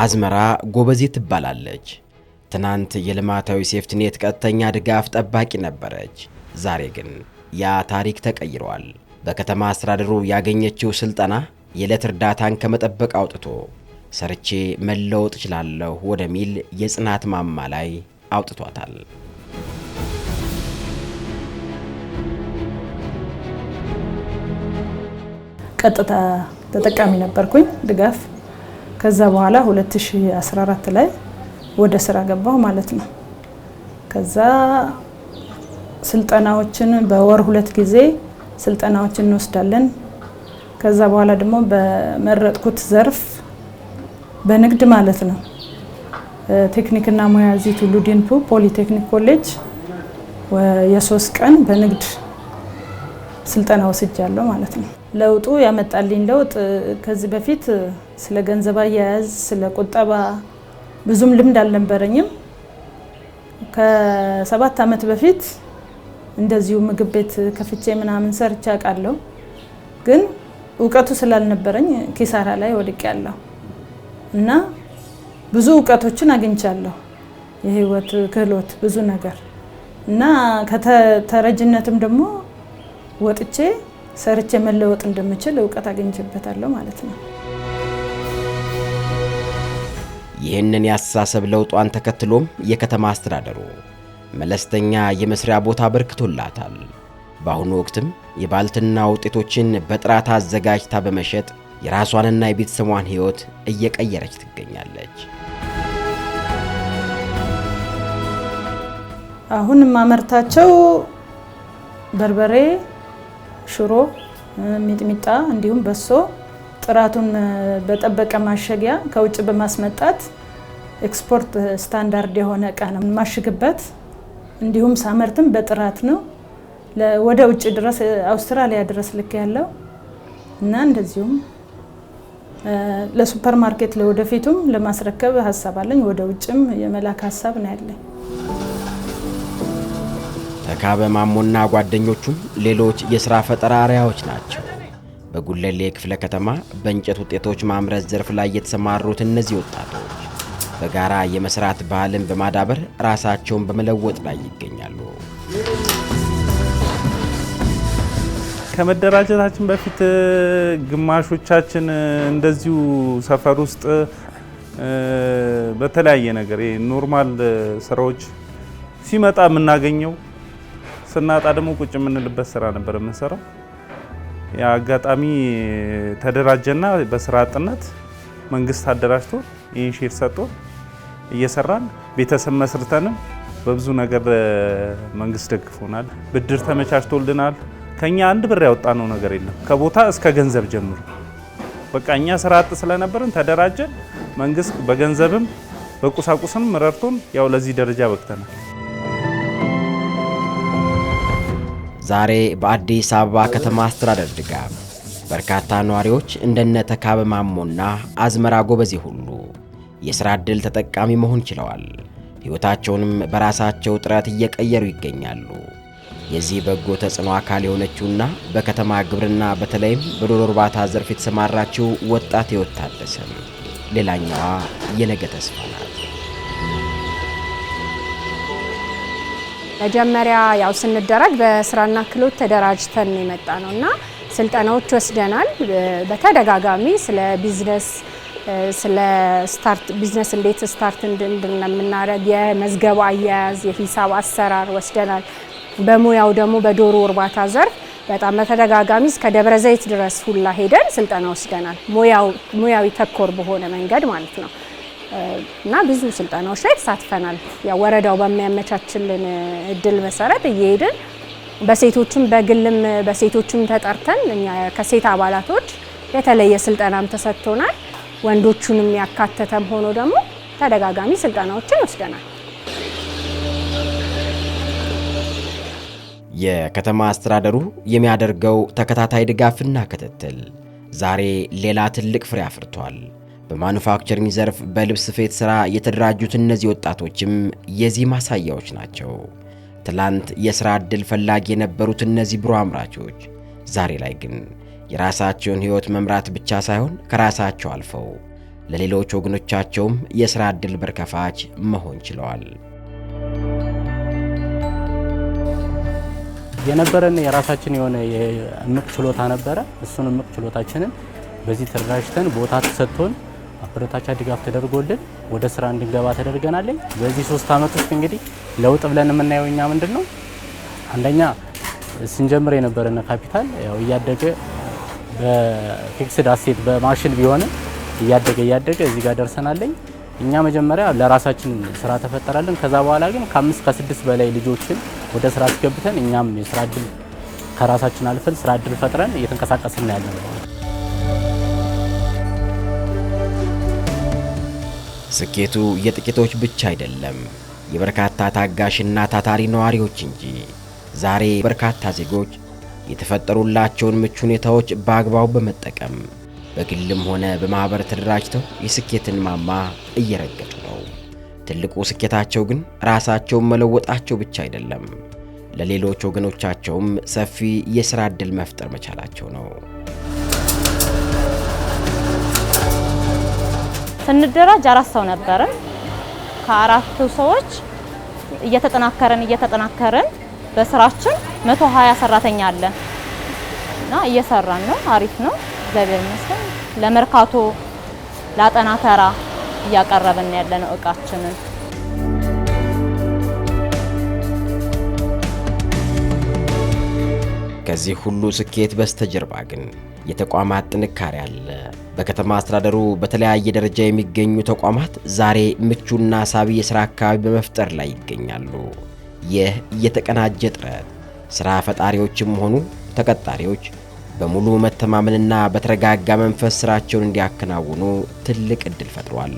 አዝመራ ጎበዜ ትባላለች። ትናንት የልማታዊ ሴፍቲኔት ቀጥተኛ ድጋፍ ጠባቂ ነበረች። ዛሬ ግን ያ ታሪክ ተቀይሯል። በከተማ አስተዳደሩ ያገኘችው ስልጠና የዕለት እርዳታን ከመጠበቅ አውጥቶ ሰርቼ መለወጥ እችላለሁ ወደሚል የጽናት ማማ ላይ አውጥቷታል። ቀጥታ ተጠቃሚ ነበርኩኝ ድጋፍ። ከዛ በኋላ 2014 ላይ ወደ ስራ ገባሁ ማለት ነው። ከዛ ስልጠናዎችን በወር 2 ጊዜ ስልጠናዎችን እንወስዳለን። ከዛ በኋላ ደግሞ በመረጥኩት ዘርፍ በንግድ ማለት ነው ቴክኒክና ሙያ እዚህ ቱሉ ዲምቱ ፖሊቴክኒክ ኮሌጅ የ3 ቀን በንግድ ስልጠና ወስጃለሁ ማለት ነው። ለውጡ ያመጣልኝ ለውጥ ከዚህ በፊት ስለ ገንዘብ አያያዝ ስለ ቁጠባ ብዙም ልምድ አልነበረኝም። ከ7 ዓመት በፊት እንደዚሁ ምግብ ቤት ከፍቼ ምናምን ሰርቼ አውቃለሁ። ግን ዕውቀቱ ስላልነበረኝ ኪሳራ ላይ ወድቄያለሁ እና ብዙ ዕውቀቶችን አግኝቻለሁ። የህይወት ክህሎት ብዙ ነገር እና ከተረጅነትም ደግሞ ወጥቼ ሰርቼ መለወጥ እንደምችል ዕውቀት አግኝቼበታለሁ ማለት ነው። ይህንን ያስተሳሰብ ለውጧን ተከትሎም የከተማ አስተዳደሩ መለስተኛ የመስሪያ ቦታ አበርክቶላታል። በአሁኑ ወቅትም የባልትና ውጤቶችን በጥራት አዘጋጅታ በመሸጥ የራሷንና የቤተሰቧን ህይወት እየቀየረች ትገኛለች። አሁን ማመርታቸው በርበሬ፣ ሽሮ፣ ሚጥሚጣ እንዲሁም በሶ ጥራቱን በጠበቀ ማሸጊያ ከውጭ በማስመጣት ኤክስፖርት ስታንዳርድ የሆነ እቃ ነው ማሽግበት። እንዲሁም ሳመርትም በጥራት ነው ወደ ውጭ ድረስ አውስትራሊያ ድረስ ልክ ያለው እና እንደዚሁም ለሱፐር ማርኬት ለወደፊቱም ለማስረከብ ሐሳብ አለኝ። ወደ ውጭም የመላክ ሐሳብ ነው ያለኝ። ተካበ ማሞና ጓደኞቹም ሌሎች የሥራ ፈጠራ አርአያዎች ናቸው። በጉለሌ ክፍለ ከተማ በእንጨት ውጤቶች ማምረት ዘርፍ ላይ የተሰማሩት እነዚህ ወጣቶች በጋራ የመስራት ባህልን በማዳበር ራሳቸውን በመለወጥ ላይ ይገኛሉ። ከመደራጀታችን በፊት ግማሾቻችን እንደዚሁ ሰፈር ውስጥ በተለያየ ነገር ኖርማል ስራዎች ሲመጣ የምናገኘው ስናጣ ደግሞ ቁጭ የምንልበት ስራ ነበር የምንሰራው። ያ አጋጣሚ ተደራጀና በስራ አጥነት መንግስት አደራጅቶ ይህን ሼር ሰጥቶ እየሰራን ቤተሰብ መስርተንም በብዙ ነገር መንግስት ደግፎናል። ብድር ተመቻችቶልናል። ከኛ አንድ ብር ያወጣነው ነገር የለም። ከቦታ እስከ ገንዘብ ጀምሮ በቃ እኛ ስራ አጥ ስለነበርን ተደራጀን። መንግስት በገንዘብም በቁሳቁስም ረድቶን ያው ለዚህ ደረጃ በቅተናል። ዛሬ በአዲስ አበባ ከተማ አስተዳደር ድጋፍ በርካታ ነዋሪዎች እንደነ ተካበ ማሞና አዝመራ ጎበዜ ሁሉ የሥራ ዕድል ተጠቃሚ መሆን ችለዋል። ሕይወታቸውንም በራሳቸው ጥረት እየቀየሩ ይገኛሉ። የዚህ በጎ ተጽዕኖ አካል የሆነችውና በከተማ ግብርና በተለይም በዶሮ እርባታ ዘርፍ የተሰማራችው ወጣት ሕይወት ታደሰም ሌላኛዋ የነገ ተስፋ ናት። መጀመሪያ ያው ስንደራጅ በስራና ክህሎት ተደራጅተን የመጣ ነውና ስልጠናዎች ወስደናል። በተደጋጋሚ ስለ ቢዝነስ ስለ ስታርት ቢዝነስ እንዴት ስታርት እንደምናደርግ የመዝገብ አያያዝ የሂሳብ አሰራር ወስደናል። በሙያው ደግሞ በዶሮ እርባታ ዘርፍ በጣም በተደጋጋሚ እስከ ደብረ ዘይት ድረስ ሁላ ሄደን ስልጠና ወስደናል። ሙያዊ ተኮር በሆነ መንገድ ማለት ነው እና ብዙ ስልጠናዎች ላይ ተሳትፈናል። ያው ወረዳው በሚያመቻችልን እድል መሰረት እየሄድን በሴቶችም በግልም በሴቶችም ተጠርተን እኛ ከሴት አባላቶች የተለየ ስልጠናም ተሰጥቶናል። ወንዶቹንም ያካተተም ሆኖ ደግሞ ተደጋጋሚ ስልጠናዎችን ወስደናል። የከተማ አስተዳደሩ የሚያደርገው ተከታታይ ድጋፍና ክትትል ዛሬ ሌላ ትልቅ ፍሬ አፍርቷል። በማኑፋክቸሪንግ ዘርፍ በልብስ ስፌት ሥራ የተደራጁት እነዚህ ወጣቶችም የዚህ ማሳያዎች ናቸው። ትላንት የሥራ ዕድል ፈላጊ የነበሩት እነዚህ ብሩህ አምራቾች ዛሬ ላይ ግን የራሳቸውን ሕይወት መምራት ብቻ ሳይሆን ከራሳቸው አልፈው ለሌሎች ወገኖቻቸውም የሥራ ዕድል በር ከፋች መሆን ችለዋል። የነበረን የራሳችን የሆነ የእምቅ ችሎታ ነበረ። እሱን እምቅ ችሎታችንን በዚህ ተደራጅተን ቦታ ተሰጥቶን አበረታቻ ድጋፍ ተደርጎልን ወደ ስራ እንድንገባ ተደርገናል። በዚህ 3 ዓመት ውስጥ እንግዲህ ለውጥ ብለን የምናየው እኛ ምንድነው? አንደኛ ስንጀምር የነበረን ካፒታል ያው እያደገ በፊክስድ አሴት በማሽን ቢሆን እያደገ እዚህ ጋር ደርሰናል። እኛ መጀመሪያ ለራሳችን ስራ ተፈጠራለን። ከዛ በኋላ ግን ከ5 ከ6 በላይ ልጆችን ወደ ስራ አስገብተን እኛም የስራ ዕድል ከራሳችን አልፈን ስራ ዕድል ፈጥረን እየተንቀሳቀስን ያለን። ስኬቱ የጥቂቶች ብቻ አይደለም፣ የበርካታ ታጋሽና ታታሪ ነዋሪዎች እንጂ። ዛሬ በርካታ ዜጎች የተፈጠሩላቸውን ምቹ ሁኔታዎች በአግባቡ በመጠቀም በግልም ሆነ በማህበር ተደራጅተው የስኬትን ማማ እየረገጡ ነው። ትልቁ ስኬታቸው ግን ራሳቸውን መለወጣቸው ብቻ አይደለም፣ ለሌሎች ወገኖቻቸውም ሰፊ የሥራ ዕድል መፍጠር መቻላቸው ነው። ስንደራጅ 4 ሰው ነበርን። ከ4ቱ ሰዎች እየተጠናከረን በስራችን 120 ሰራተኛ አለን እና እየሰራን ነው። አሪፍ ነው፣ እግዚአብሔር ይመስገን። ለመርካቶ ለአጠና ተራ እያቀረብን ያለነው እቃችንን። ከዚህ ሁሉ ስኬት በስተጀርባ ግን የተቋማት ጥንካሬ አለ። በከተማ አስተዳደሩ በተለያየ ደረጃ የሚገኙ ተቋማት ዛሬ ምቹና ሳቢ የሥራ አካባቢ በመፍጠር ላይ ይገኛሉ። ይህ የተቀናጀ ጥረት ሥራ ፈጣሪዎችም ሆኑ ተቀጣሪዎች በሙሉ መተማመንና በተረጋጋ መንፈስ ሥራቸውን እንዲያከናውኑ ትልቅ ዕድል ፈጥሯል።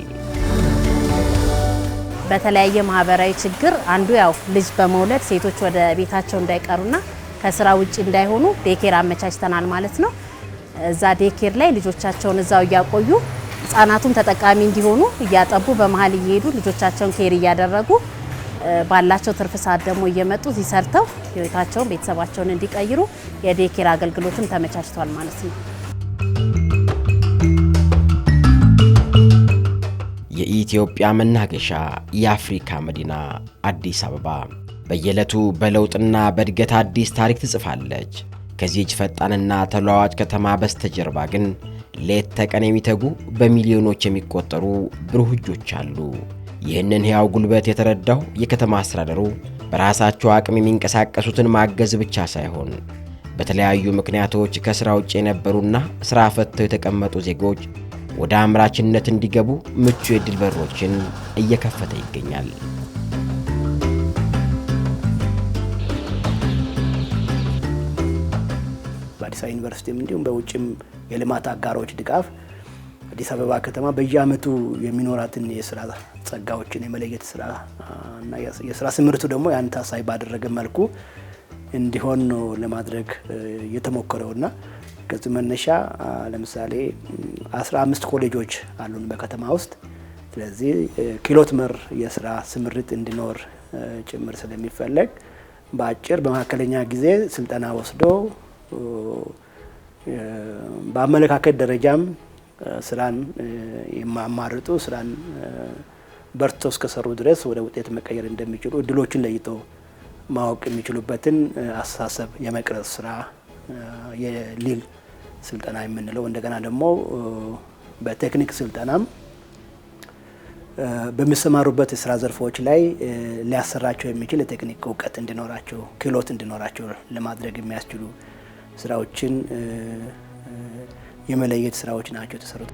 በተለያየ ማህበራዊ ችግር አንዱ ያው ልጅ በመውለድ ሴቶች ወደ ቤታቸው እንዳይቀሩና ከስራ ውጪ እንዳይሆኑ ዴኬር አመቻችተናል ማለት ነው። እዛ ዴኬር ላይ ልጆቻቸውን እዛው እያቆዩ ህፃናቱም ተጠቃሚ እንዲሆኑ እያጠቡ በመሃል እየሄዱ ልጆቻቸውን ኬር እያደረጉ ባላቸው ትርፍ ሰዓት ደግሞ እየመጡ ሲሰርተው ህይወታቸውን ቤተሰባቸውን እንዲቀይሩ የዴኬር አገልግሎትም ተመቻችቷል ማለት ነው። የኢትዮጵያ መናገሻ የአፍሪካ መዲና አዲስ አበባ በየዕለቱ በለውጥና በእድገት አዲስ ታሪክ ትጽፋለች። ከዚህች ፈጣንና ተለዋዋጭ ከተማ በስተጀርባ ግን ሌት ተቀን የሚተጉ በሚሊዮኖች የሚቆጠሩ ብሩህ እጆች አሉ። ይህንን ሕያው ጉልበት የተረዳው የከተማ አስተዳደሩ በራሳቸው አቅም የሚንቀሳቀሱትን ማገዝ ብቻ ሳይሆን በተለያዩ ምክንያቶች ከሥራ ውጭ የነበሩና ሥራ ፈትተው የተቀመጡ ዜጎች ወደ አምራችነት እንዲገቡ ምቹ የዕድል በሮችን እየከፈተ ይገኛል። በአዲስ አበባ ዩኒቨርሲቲም እንዲሁም በውጭም የልማት አጋሮች ድጋፍ አዲስ አበባ ከተማ በየዓመቱ የሚኖራትን የስራ ጸጋዎችን የመለየት ስራ እና የስራ ስምርቱ ደግሞ ያን ታሳቢ ባደረገ መልኩ እንዲሆን ነው ለማድረግ የተሞከረውና ከዚህ መነሻ ለምሳሌ 15 ኮሌጆች አሉን በከተማ ውስጥ። ስለዚህ ክህሎት መር የስራ ስምሪት እንዲኖር ጭምር ስለሚፈለግ በአጭር በመካከለኛ ጊዜ ስልጠና ወስዶ በአመለካከት ደረጃም ስራን የማማርጡ ስራን በርቶ እስከሰሩ ድረስ ወደ ውጤት መቀየር እንደሚችሉ እድሎችን ለይቶ ማወቅ የሚችሉበትን አስተሳሰብ የመቅረጽ ስራ የሊል ስልጠና የምንለው እንደገና ደግሞ በቴክኒክ ስልጠናም በሚሰማሩበት የስራ ዘርፎች ላይ ሊያሰራቸው የሚችል የቴክኒክ እውቀት እንዲኖራቸው ክህሎት እንዲኖራቸው ለማድረግ የሚያስችሉ ስራዎችን የመለየት ስራዎች ናቸው የተሰሩት።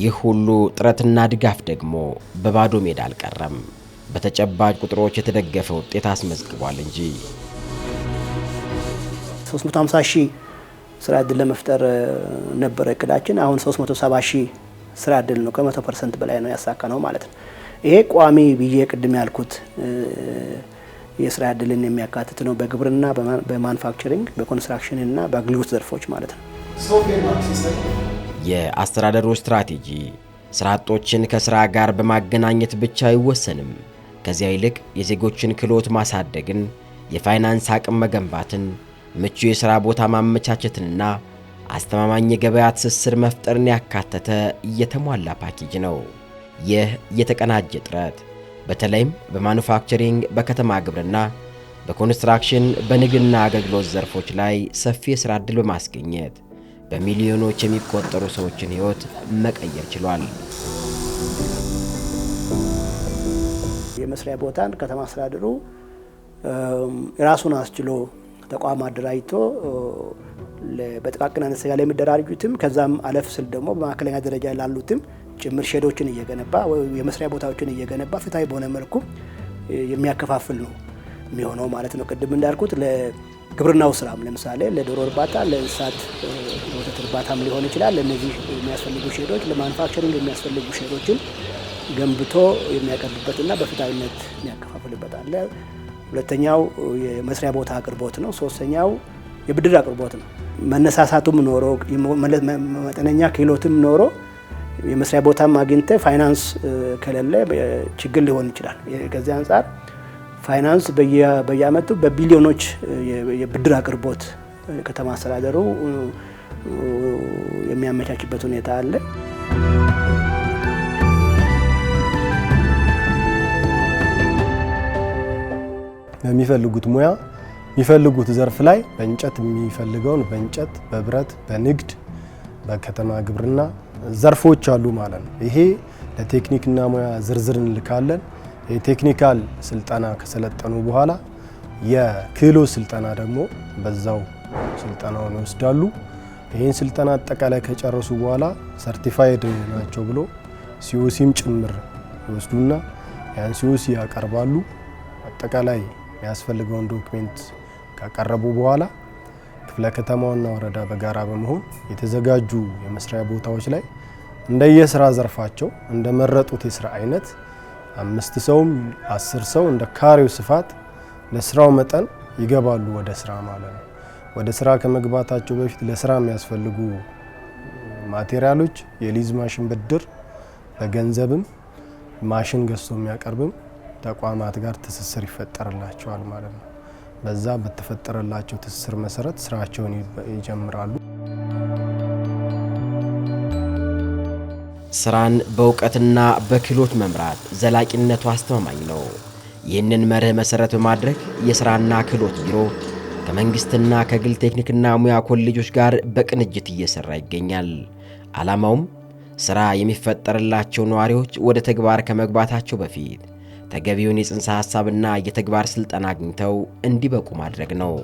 ይህ ሁሉ ጥረትና ድጋፍ ደግሞ በባዶ ሜዳ አልቀረም። በተጨባጭ ቁጥሮች የተደገፈ ውጤት አስመዝግቧል እንጂ 350 ሺህ ስራ ዕድል ለመፍጠር ነበረ እቅዳችን። አሁን 370 ሺህ ስራ ዕድል ነው፣ ከ100% በላይ ነው ያሳካነው ማለት ነው። ይሄ ቋሚ ብዬ ቅድም ያልኩት የስራ ዕድልን የሚያካትት ነው። በግብርና፣ በማኑፋክቸሪንግ፣ በኮንስትራክሽን እና በአግሪካልቸር ዘርፎች ማለት ነው። የአስተዳደሩ ስትራቴጂ ስራ አጦችን ከስራ ጋር በማገናኘት ብቻ አይወሰንም። ከዚያ ይልቅ የዜጎችን ክህሎት ማሳደግን፣ የፋይናንስ አቅም መገንባትን፣ ምቹ የሥራ ቦታ ማመቻቸትንና አስተማማኝ የገበያ ትስስር መፍጠርን ያካተተ የተሟላ ፓኬጅ ነው። ይህ የተቀናጀ ጥረት በተለይም በማኑፋክቸሪንግ፣ በከተማ ግብርና፣ በኮንስትራክሽን፣ በንግድና አገልግሎት ዘርፎች ላይ ሰፊ የሥራ ዕድል በማስገኘት በሚሊዮኖች የሚቆጠሩ ሰዎችን ሕይወት መቀየር ችሏል። የመስሪያ ቦታን ከተማ አስተዳደሩ ራሱን አስችሎ ተቋም አደራጅቶ በጥቃቅን አነስተኛ ላይ የሚደራጁትም ከዛም አለፍ ስል ደግሞ በማዕከለኛ ደረጃ ላሉትም ጭምር ሼዶችን እየገነባ የመስሪያ ቦታዎችን እየገነባ ፍትሃዊ በሆነ መልኩ የሚያከፋፍል ነው የሚሆነው ማለት ነው። ቅድም እንዳልኩት ለግብርናው ስራም ለምሳሌ ለዶሮ እርባታ፣ ለእንስሳት ወተት እርባታም ሊሆን ይችላል። ለነዚህ የሚያስፈልጉ ሼዶች፣ ለማኑፋክቸሪንግ የሚያስፈልጉ ሼዶችን ገንብቶ የሚያቀርብበትና በፍትሃዊነት የሚያከፋፍልበት አለ። ሁለተኛው የመስሪያ ቦታ አቅርቦት ነው። ሶስተኛው የብድር አቅርቦት ነው። መነሳሳቱም ኖሮ መጠነኛ ክህሎትም ኖሮ የመስሪያ ቦታም አግኝተ ፋይናንስ ከሌለ ችግር ሊሆን ይችላል። ከዚህ አንጻር ፋይናንስ በየአመቱ በቢሊዮኖች የብድር አቅርቦት ከተማ አስተዳደሩ የሚያመቻችበት ሁኔታ አለ። የሚፈልጉት ሙያ የሚፈልጉት ዘርፍ ላይ በእንጨት የሚፈልገውን በእንጨት፣ በብረት፣ በንግድ፣ በከተማ ግብርና ዘርፎች አሉ ማለት ነው። ይሄ ለቴክኒክና ሙያ ዝርዝር እንልካለን። የቴክኒካል ስልጠና ከሰለጠኑ በኋላ የክህሎት ስልጠና ደግሞ በዛው ስልጠናውን ይወስዳሉ። ይህን ስልጠና አጠቃላይ ከጨረሱ በኋላ ሰርቲፋይድ ናቸው ብሎ ሲኦሲም ጭምር ይወስዱና ያን ሲኦሲ ያቀርባሉ። አጠቃላይ የሚያስፈልገውን ዶክሜንት ካቀረቡ በኋላ ክፍለ ከተማውና ወረዳ በጋራ በመሆን የተዘጋጁ የመስሪያ ቦታዎች ላይ እንደየስራ ዘርፋቸው እንደመረጡት የስራ አይነት 5 ሰውም 10 ሰው እንደ ካሬው ስፋት ለስራው መጠን ይገባሉ ወደ ስራ ማለት ነው። ወደ ስራ ከመግባታቸው በፊት ለስራ የሚያስፈልጉ ማቴሪያሎች የሊዝ ማሽን ብድር በገንዘብም ማሽን ገዝቶ የሚያቀርብም ተቋማት ጋር ትስስር ይፈጠርላቸዋል ማለት ነው። በዛ በተፈጠረላቸው ትስስር መሰረት ስራቸውን ይጀምራሉ። ስራን በእውቀትና በክህሎት መምራት ዘላቂነቱ አስተማማኝ ነው። ይህንን መርህ መሰረት በማድረግ የስራና ክህሎት ቢሮ ከመንግስትና ከግል ቴክኒክና ሙያ ኮሌጆች ጋር በቅንጅት እየሰራ ይገኛል። ዓላማውም ስራ የሚፈጠርላቸው ነዋሪዎች ወደ ተግባር ከመግባታቸው በፊት ተገቢውን የጽንሰ ሐሳብና የተግባር ስልጠና አግኝተው እንዲበቁ ማድረግ ነው።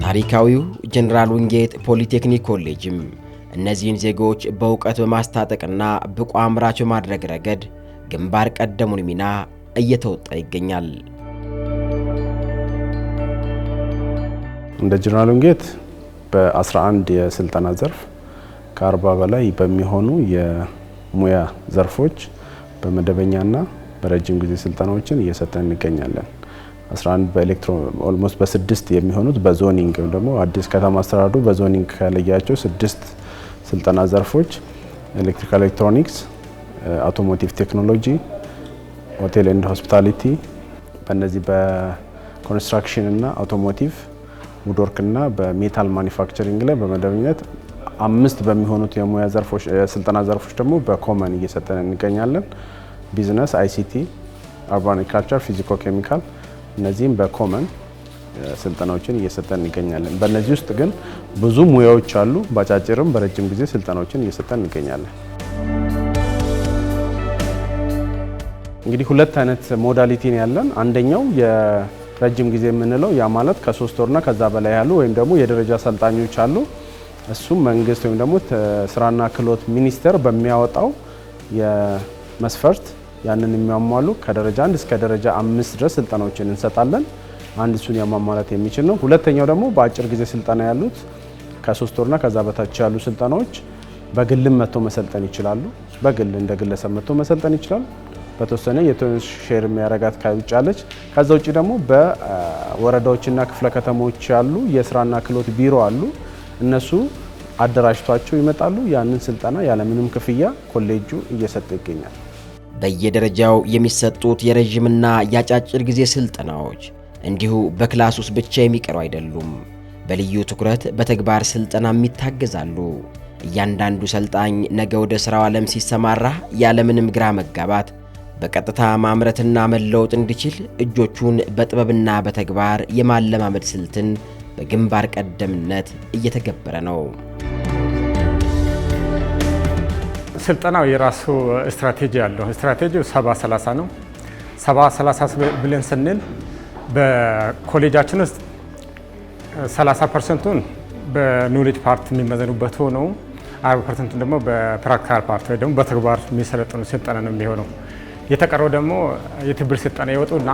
ታሪካዊው ጀነራል ዊንጌት ፖሊቴክኒክ ኮሌጅም እነዚህን ዜጎች በእውቀት በማስታጠቅና ብቁ አምራች በማድረግ ረገድ ግንባር ቀደሙን ሚና እየተወጣ ይገኛል። እንደ ጀነራል ዊንጌት በ11 የስልጠና ዘርፍ ከ40 በላይ በሚሆኑ የሙያ ዘርፎች በመደበኛና በረጅም ጊዜ ስልጠናዎችን እየሰጠን እንገኛለን። 11 በኤሌክትሮ ኦልሞስት በ6 የሚሆኑት በዞኒንግ ወይም ደግሞ አዲስ ከተማ አስተዳደሩ በዞኒንግ ከለያቸው 6 ስልጠና ዘርፎች ኤሌክትሪካል ኤሌክትሮኒክስ፣ አውቶሞቲቭ ቴክኖሎጂ፣ ሆቴል ኤንድ ሆስፒታሊቲ፣ በእነዚህ በኮንስትራክሽን እና አውቶሞቲቭ ውድወርክ እና በሜታል ማኒፋክቸሪንግ ላይ በመደበኛነት 5 በሚሆኑት የሙያ ዘርፎች የስልጠና ዘርፎች ደግሞ በኮመን እየሰጠን እንገኛለን። ቢዝነስ፣ አይሲቲ፣ አርባን አግሪካልቸር፣ ፊዚኮ ኬሚካል እነዚህም በኮመን ስልጠናዎችን እየሰጠን እንገኛለን። በእነዚህ ውስጥ ግን ብዙ ሙያዎች አሉ። በአጫጭርም በረጅም ጊዜ ስልጠናዎችን እየሰጠን እንገኛለን። እንግዲህ 2 አይነት ሞዳሊቲ ነው ያለን። አንደኛው የረጅም ጊዜ የምንለው ያ ማለት ከ3 ወርና ከዛ በላይ ያሉ ወይም ደግሞ የደረጃ ሰልጣኞች አሉ። እሱም መንግስት ወይም ደግሞ ስራና ክህሎት ሚኒስቴር በሚያወጣው የመስፈርት ያንን የሚያሟሉ ከደረጃ 1 እስከ ደረጃ 5 ድረስ ስልጠናዎችን እንሰጣለን። አንድ እሱን ያሟላት የሚችል ነው። ሁለተኛው ደግሞ በአጭር ጊዜ ስልጠና ያሉት ከ3 ወርና ከዛ በታች ያሉ ስልጠናዎች በግልም መጥቶ መሰልጠን ይችላሉ። በግል እንደ ግለሰብ መጥቶ መሰልጠን ይችላል። በተወሰነ የትንሽ ሼር የሚያረጋት ካውጭ አለች። ከዛ ውጪ ደግሞ በወረዳዎችና ክፍለ ከተሞች ያሉ የስራና ክህሎት ቢሮ አሉ። እነሱ አደራጅቷቸው ይመጣሉ። ያንን ስልጠና ያለምንም ክፍያ ኮሌጁ እየሰጠ ይገኛል። በየደረጃው የሚሰጡት የረጅምና ያጫጭር ጊዜ ስልጠናዎች እንዲሁ በክላስ ውስጥ ብቻ የሚቀሩ አይደሉም። በልዩ ትኩረት በተግባር ስልጠናም ይታገዛሉ። እያንዳንዱ ሰልጣኝ ነገ ወደ ስራው ዓለም ሲሰማራ ያለምንም ግራ መጋባት በቀጥታ ማምረትና መለወጥ እንዲችል እጆቹን በጥበብና በተግባር የማለማመድ ስልትን በግንባር ቀደምነት እየተገበረ ነው። ስልጠናው የራሱ ስትራቴጂ አለው። ስትራቴጂው 70-30 ነው። 70-30 ብለን ስንል በኮሌጃችን ውስጥ 30% በኖሌጅ ፓርት የሚመዘኑበት ሆኖ 40% ደግሞ በፕራክቲካል ፓርት ወይ ደግሞ በተግባር የሚሰለጥኑ ስልጠና ነው የሚሆነው። የተቀረው ደግሞ የትብብር ስልጠና ይወጡና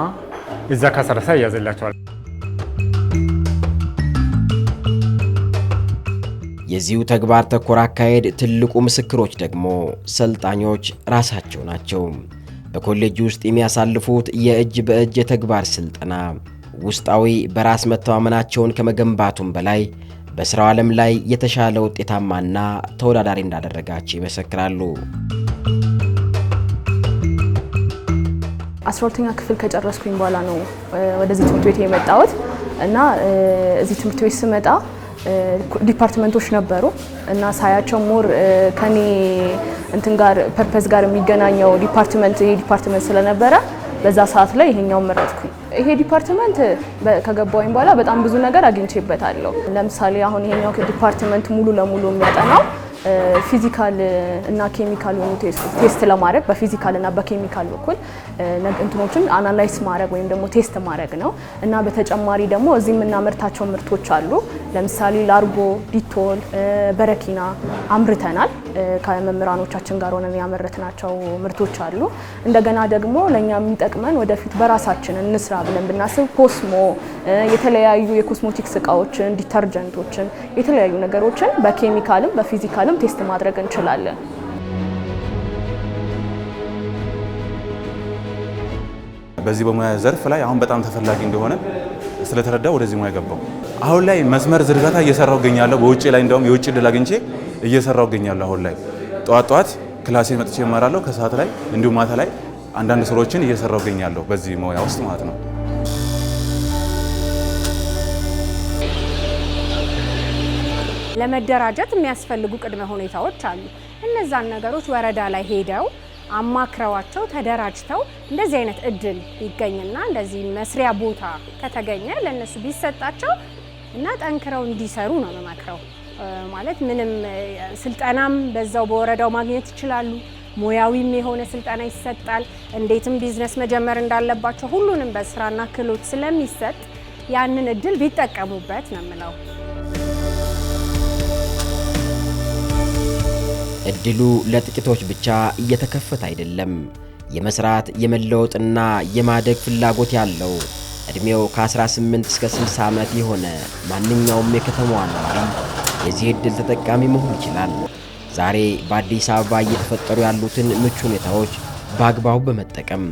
እዛ ከ30 ይያዝላቸዋል። የዚሁ ተግባር ተኮር አካሄድ ትልቁ ምስክሮች ደግሞ ሰልጣኞች ራሳቸው ናቸው። በኮሌጅ ውስጥ የሚያሳልፉት የእጅ በእጅ የተግባር ስልጠና ውስጣዊ በራስ መተማመናቸውን ከመገንባቱም በላይ በስራው ዓለም ላይ የተሻለ ውጤታማና ተወዳዳሪ እንዳደረጋቸው ይመሰክራሉ። 12ኛ ክፍል ከጨረስኩኝ በኋላ ነው ወደዚህ ትምህርት ቤት የመጣሁት እና እዚህ ትምህርት ቤት ስመጣ ዲፓርትመንቶች ነበሩ እና ሳያቸው ሞር ከኔ እንትን ጋር ፐርፐዝ ጋር የሚገናኘው ዲፓርትመንት ይሄ ዲፓርትመንት ስለነበረ በዛ ሰዓት ላይ ይሄኛውን መረጥኩኝ። ይሄ ዲፓርትመንት ከገባሁኝ በኋላ በጣም ብዙ ነገር አግኝቼበታለሁ። ለምሳሌ አሁን ይሄኛው ዲፓርትመንት ሙሉ ለሙሉ የሚያጠናው ፊዚካል እና ኬሚካል የሆኑ ቴስት ለማድረግ በፊዚካል እና በኬሚካል በኩል እንትኖችን አናላይዝ ማድረግ ወይም ደግሞ ቴስት ማድረግ ነው እና በተጨማሪ ደግሞ እዚህ የምናመርታቸው ምርቶች አሉ። ለምሳሌ ላርጎ፣ ዲቶል፣ በረኪና አምርተናል። ከመምህራኖቻችን ጋር ሆነን ያመረትናቸው ምርቶች አሉ። እንደገና ደግሞ ለኛ የሚጠቅመን ወደፊት በራሳችን እንስራ ብለን ብናስብ ኮስሞ፣ የተለያዩ የኮስሞቲክስ እቃዎችን፣ ዲተርጀንቶችን፣ የተለያዩ ነገሮችን በኬሚካልም በፊዚካልም ቴስት ማድረግ እንችላለን። በዚህ በሙያ ዘርፍ ላይ አሁን በጣም ተፈላጊ እንደሆነ ስለተረዳው ወደዚህ ሙያ ገባው። አሁን ላይ መስመር ዝርጋታ እየሰራው እገኛለሁ። በውጪ ላይ እንደውም የውጪ ድል አግኝቼ እየሰራው እገኛለሁ። አሁን ላይ ጠዋት ክላሴ መጥቼ እማራለሁ። ከሰዓት ላይ እንዲሁም ማታ ላይ አንዳንድ ስራዎችን እየሰራው እገኛለሁ በዚህ ሙያ ውስጥ ማለት ነው። ለመደራጀት የሚያስፈልጉ ቅድመ ሁኔታዎች አሉ። እነዛን ነገሮች ወረዳ ላይ ሄደው አማክረዋቸው ተደራጅተው እንደዚህ አይነት እድል ይገኝና እንደዚህ መስሪያ ቦታ ከተገኘ ለነሱ ቢሰጣቸው እና ጠንክረው እንዲሰሩ ነው መመክረው። ማለት ምንም ስልጠናም በዛው በወረዳው ማግኘት ይችላሉ። ሙያዊም የሆነ ስልጠና ይሰጣል። እንዴትም ቢዝነስ መጀመር እንዳለባቸው ሁሉንም በስራና ክህሎት ስለሚሰጥ ያንን እድል ቢጠቀሙበት ነው የምለው። እድሉ ለጥቂቶች ብቻ እየተከፈተ አይደለም። የመስራት የመለወጥና የማደግ ፍላጎት ያለው እድሜው ከ18 እስከ 60 ዓመት የሆነ ማንኛውም የከተማዋ ነዋሪ የዚህ እድል ተጠቃሚ መሆን ይችላል። ዛሬ በአዲስ አበባ እየተፈጠሩ ያሉትን ምቹ ሁኔታዎች በአግባቡ በመጠቀም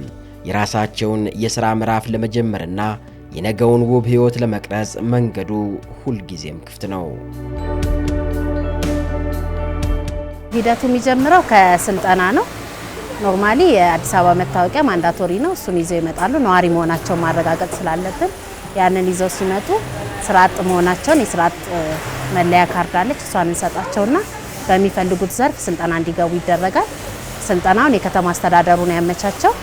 የራሳቸውን የሥራ ምዕራፍ ለመጀመርና የነገውን ውብ ሕይወት ለመቅረጽ መንገዱ ሁልጊዜም ክፍት ነው። ሂደቱ የሚጀምረው ከስልጠና ነው። ኖርማሊ የአዲስ አበባ መታወቂያ ማንዳቶሪ ነው። እሱን ይዘው ይመጣሉ። ነዋሪ መሆናቸውን ማረጋገጥ ስላለብን ያንን ይዘው ሲመጡ ስራ አጥ መሆናቸውን የስራ አጥ መለያ ካርድ አለች፣ እሷን እንሰጣቸውና በሚፈልጉት ዘርፍ ስልጠና እንዲገቡ ይደረጋል። ስልጠናውን የከተማ አስተዳደሩ ነው ያመቻቸው።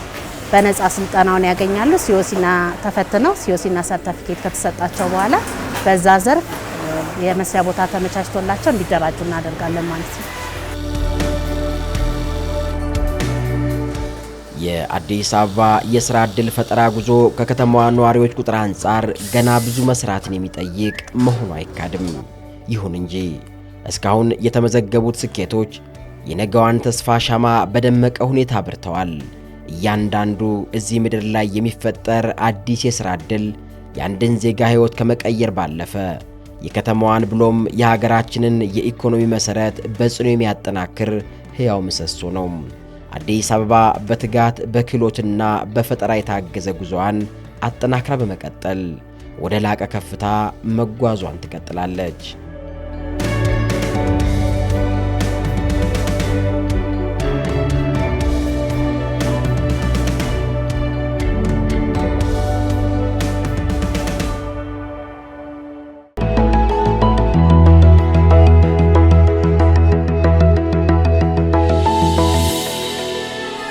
በነፃ ስልጠናውን ያገኛሉ። ሲኦሲና ተፈትነው ሲኦሲና ሰርቲፊኬት ከተሰጣቸው በኋላ በዛ ዘርፍ የመስሪያ ቦታ ተመቻችቶላቸው እንዲደራጁ እናደርጋለን ማለት ነው። የአዲስ አበባ የሥራ ዕድል ፈጠራ ጉዞ ከከተማዋ ነዋሪዎች ቁጥር አንጻር ገና ብዙ መስራትን የሚጠይቅ መሆኑ አይካድም። ይሁን እንጂ እስካሁን የተመዘገቡት ስኬቶች የነገዋን ተስፋ ሻማ በደመቀ ሁኔታ አብርተዋል። እያንዳንዱ እዚህ ምድር ላይ የሚፈጠር አዲስ የሥራ ዕድል የአንድን ዜጋ ሕይወት ከመቀየር ባለፈ የከተማዋን ብሎም የሀገራችንን የኢኮኖሚ መሠረት በጽኑ የሚያጠናክር ሕያው ምሰሶ ነው። አዲስ አበባ በትጋት በክህሎትና በፈጠራ የታገዘ ጉዞዋን አጠናክራ በመቀጠል ወደ ላቀ ከፍታ መጓዟን ትቀጥላለች።